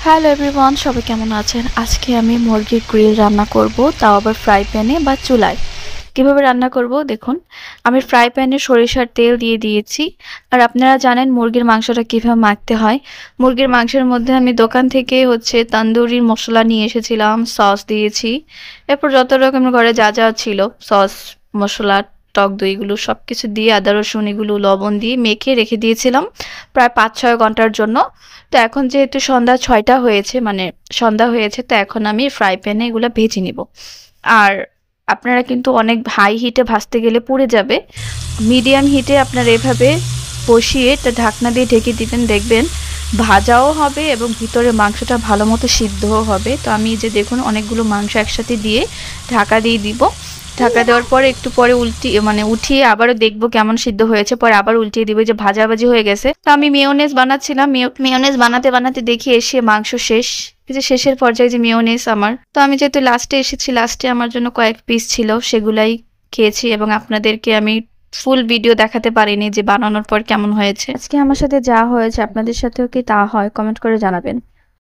Hello everyone, সবাই কেমন আছেন? আজকে আমি মুরগির গ্রিল রান্না করব, তাও আবার ফ্রাই প্যানে বা চুলায়। কিভাবে রান্না করব দেখুন। আমি ফ্রাই প্যানে সরিষার তেল দিয়ে দিয়েছি। আর আপনারা জানেন মুরগির মাংসটা কিভাবে মাখতে হয়। মুরগির মাংসের মধ্যে আমি দোকান থেকে তন্দুরি মশলা নিয়ে এসেছিলাম, সস দিয়েছি। এরপর যত রকমের ঘরে যা যা ছিল, সস, মশলা, টক দই, এগুলো সবকিছু দিয়ে আদা রসুন এগুলো লবণ দিয়ে মেখে রেখে দিয়েছিলাম প্রায় ৫-৬ ঘন্টার জন্য। তো এখন যেহেতু সন্ধ্যা হয়েছে, তো এখন আমি ফ্রাই প্যানে এগুলো ভেজে নিব। আর আপনারা কিন্তু অনেক হাই হিটে ভাজতে গেলে পুড়ে যাবে। মিডিয়াম হিটে আপনারা এভাবে বসিয়ে এটা ঢাকনা দিয়ে ঢেকে দিবেন, দেখবেন ভাজাও হবে এবং ভিতরে মাংসটা ভালো মতো সিদ্ধও হবে। তো আমি যে দেখুন অনেকগুলো মাংস একসাথে দিয়ে ঢাকা দিয়ে দিব। ঢাকা দেওয়ার পরে একটু পরে উঠিয়ে আবারও দেখবো কেমন সিদ্ধ হয়েছে, পরে আবার উল্টিয়ে দিব, যে ভাজাভাজি হয়ে গেছে। তো আমি মেয়োনেজ বানাচ্ছিলাম, মেয়োনেজ বানাতে বানাতে দেখি এসে মাংস শেষ। এই যে শেষের পর্যায়ে যে মেয়োনেজ আমার, তো আমি যেহেতু লাস্টে এসেছি, লাস্টে আমার জন্য কয়েক পিস ছিল, সেগুলাই খেয়েছি এবং আপনাদেরকে আমি ফুল ভিডিও দেখাতে পারিনি যে বানানোর পর কেমন হয়েছে। আজকে আমার সাথে যা হয়েছে আপনাদের সাথেও কি তা হয়, কমেন্ট করে জানাবেন।